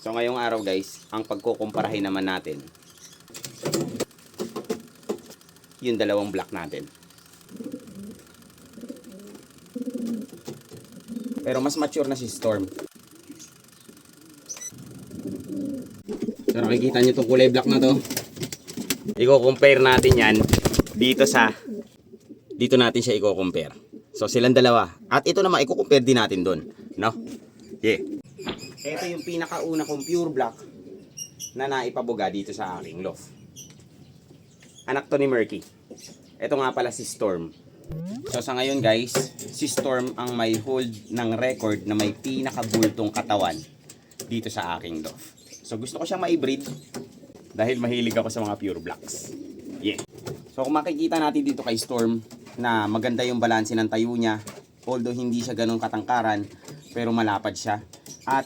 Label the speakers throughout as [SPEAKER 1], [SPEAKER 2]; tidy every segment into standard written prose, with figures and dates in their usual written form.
[SPEAKER 1] So ngayong araw guys, ang pagkukumparahin naman natin yung dalawang block natin. Pero mas mature na si Storm. So nakikita nyo itong kulay black na to. I-compare natin yan dito natin siya i-compare. So silang dalawa. At ito naman i-compare din natin doon, no? Yeah. Ito yung pinakauna kong pure black na naipabuga dito sa aking loft. Anak to ni Murky. Ito nga pala si Storm. So sa ngayon guys, si Storm ang may hold ng record na may pinakabultong katawan dito sa aking loft. So gusto ko siyang ma-breed dahil mahilig ako sa mga pure blacks. Yeah. So kung makikita natin dito kay Storm na maganda yung balanse ng tayo niya, although hindi siya ganun katangkaran, pero malapad siya. At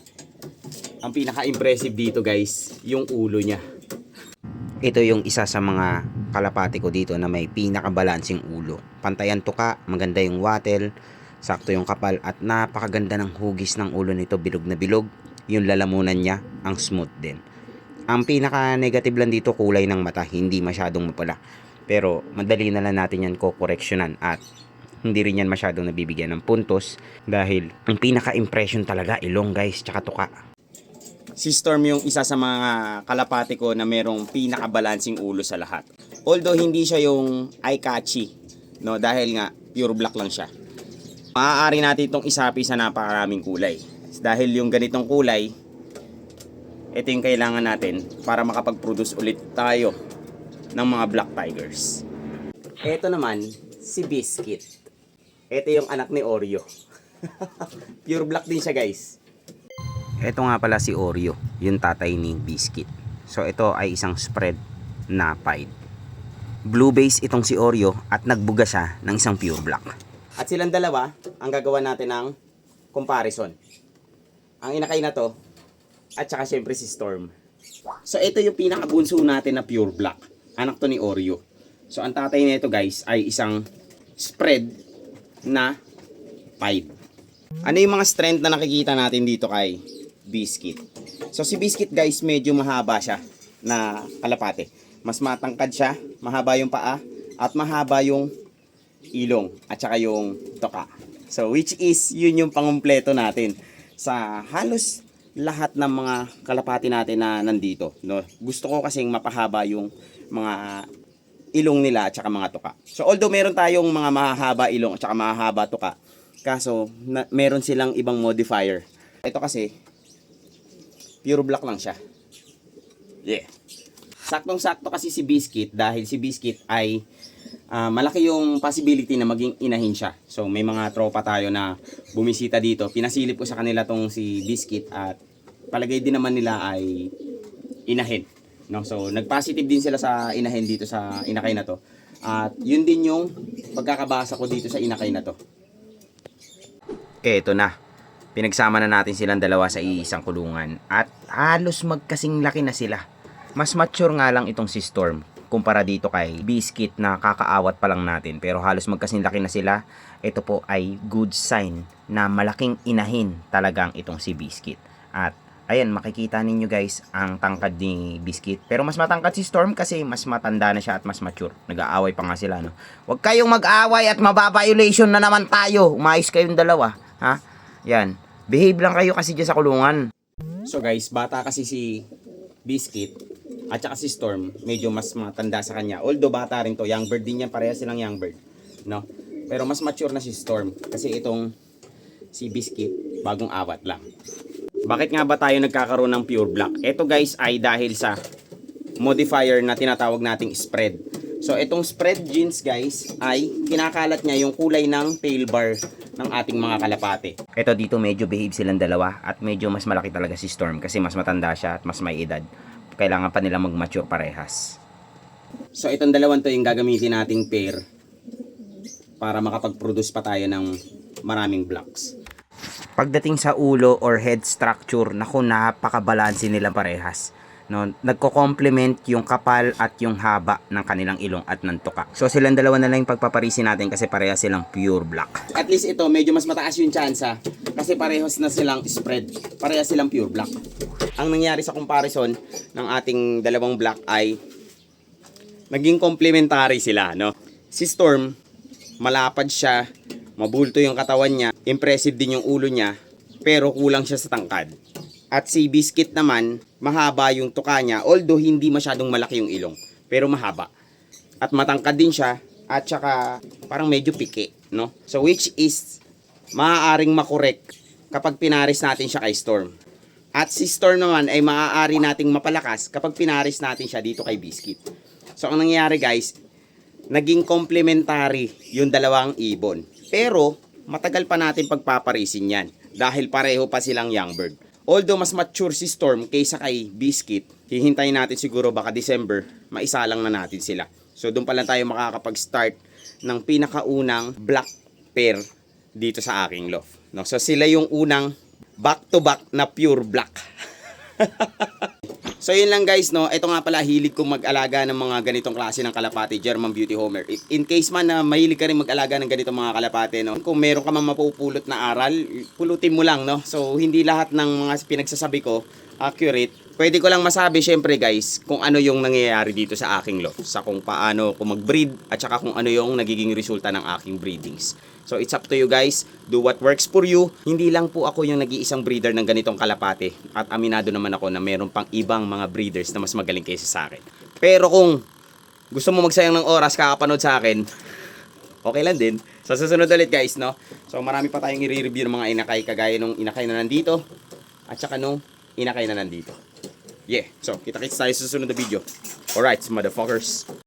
[SPEAKER 1] ang pinaka-impressive dito guys, yung ulo niya. Ito yung isa sa mga kalapati ko dito na may pinaka-balancing ulo. Pantayan tuka, maganda yung wattle, sakto yung kapal, at napakaganda ng hugis ng ulo nito, bilog na bilog. Yung lalamunan niya, ang smooth din. Ang pinaka-negative lang dito, kulay ng mata, hindi masyadong mapula. Pero madali na lang natin yan kokoreksyonan at hindi rin yan masyadong nabibigyan ng puntos dahil ang pinaka-impression talaga ilong guys, tsaka tuka. Si Storm yung isa sa mga kalapati ko na merong pinaka-balancing ulo sa lahat. Although hindi siya yung eye-catchy, no, dahil nga pure black lang siya. Maaari natin itong isapi sa napakaraming kulay. Dahil yung ganitong kulay, ito yung kailangan natin para makapag-produce ulit tayo ng mga Black Tigers. Ito naman, si Biscuit. Ito yung anak ni Oreo. Pure black din siya guys. Ito nga pala si Oreo, yung tatay ni Biscuit. So ito ay isang spread na pied. Blue base itong si Oreo at nagbuga siya ng isang pure black. At silang dalawa, ang gagawa natin ng comparison. Ang inakay na to, at saka syempre si Storm. So ito yung pinakabunso natin na pure black. Anak to ni Oreo. So ang tatay nito guys ay isang spread na pied. Ano yung mga strength na nakikita natin dito kay Biscuit? So si Biscuit guys medyo mahaba siya na kalapate. Mas matangkad siya, mahaba yung paa, at mahaba yung ilong, at saka yung toka. So which is yun yung pangumpleto natin sa halos lahat ng mga kalapati natin na nandito, no? Gusto ko kasing mapahaba yung mga ilong nila at saka mga tuka. So although meron tayong mga mahahaba ilong at saka mahahaba tuka, kaso meron silang ibang modifier. Ito kasi pure black lang siya. Yeah. Saktong-sakto kasi si Biscuit dahil si Biscuit ay malaki yung possibility na maging inahin siya. So may mga tropa tayo na bumisita dito. Pinasilip ko sa kanila tong si Biscuit at palagay din naman nila ay inahin. No? So nag-positive din sila sa inahin dito sa inakay na to. At yun din yung pagkakabasa ko dito sa inakay na to. Eto na. Pinagsama na natin silang dalawa sa isang kulungan at halos magkasing laki na sila. Mas mature nga lang itong si Storm kumpara dito kay Biscuit na kakaawat pa lang natin, pero halos magkasing laki na sila. Ito po ay good sign na malaking inahin talagang itong si Biscuit. At ayan, makikita ninyo guys ang tangkad ni Biscuit, pero mas matangkad si Storm kasi mas matanda na siya at mas mature. Nag-aaway pa nga sila, no? Huwag kayong mag-aaway at mababiolation na naman tayo. Umayos kayong dalawa, ha? Yan, behave lang kayo kasi dyan sa kulungan. So guys, bata kasi si Biscuit at saka si Storm, medyo mas matanda sa kanya. Although bata rin to, young bird din yan, pareha silang young bird, no? Pero mas mature na si Storm kasi itong si Biscuit bagong awat lang. Bakit nga ba tayo nagkakaroon ng pure black? Ito guys ay dahil sa modifier na tinatawag nating spread. So itong spread genes guys ay kinakalat niya yung kulay ng pale bar ng ating mga kalapate. Ito dito medyo behave silang dalawa at medyo mas malaki talaga si Storm kasi mas matanda siya at mas may edad. Kailangan pa nila mag-mature parehas. So itong dalawang to yung gagamitin nating pair para makapag-produce pa tayo ng maraming blocks. Pagdating sa ulo or head structure, naku, napakabalanse nila parehas. no, nagko-complement yung kapal at yung haba ng kanilang ilong at ng tuka. So silang dalawa na lang yung pagpaparisin natin kasi pareha silang pure black. At least ito medyo mas mataas yung tsansa kasi parehas na silang spread. Pareha silang pure black. Ang nangyari sa comparison ng ating dalawang black ay naging complementary sila, no? Si Storm, malapad siya, mabulto yung katawan niya, impressive din yung ulo niya, pero kulang siya sa tangkad. At si Biscuit naman, mahaba yung tuka niya, although hindi masyadong malaki yung ilong, pero mahaba. At matangkad din siya, at saka parang medyo piki, no? So which is maaaring makorek kapag pinaris natin siya kay Storm. At si Storm naman ay maaari nating mapalakas kapag pinaris natin siya dito kay Biscuit. So ang nangyayari guys, naging complementary yung dalawang ibon. Pero matagal pa natin pagpaparisin yan dahil pareho pa silang young bird. Although mas mature si Storm kaysa kay Biscuit, hihintayin natin siguro baka December, maisalang na natin sila. So doon pa lang tayo makakapag-start ng pinakaunang black pair dito sa aking loft. No? So sila yung unang back-to-back na pure black. So yun lang guys, no. Ito nga pala, hilig kong mag-alaga ng mga ganitong klase ng kalapati, German Beauty Homer. In case man na mahilig ka rin mag-alaga ng ganitong mga kalapati, no. Kung meron ka man mapupulot na aral, pulutin mo lang, no. So hindi lahat ng mga pinagsasabi ko accurate. Pwede ko lang masabi syempre guys kung ano yung nangyayari dito sa aking loft, sa kung paano ko mag-breed at saka kung ano yung nagiging resulta ng aking breedings. So it's up to you guys, do what works for you. Hindi lang po ako yung nag-iisang breeder ng ganitong kalapate at aminado naman ako na meron pang ibang mga breeders na mas magaling kaysa sa akin. Pero kung gusto mo magsayang ng oras kakapanood sa akin, okay lang din. Sa susunod ulit guys, no? So marami pa tayong i-review ng mga inakay kagaya nung inakay na nandito at saka nung inakay na nandito. Yeah, so kita-kits tayo sa susunod na video. Alright, motherfuckers.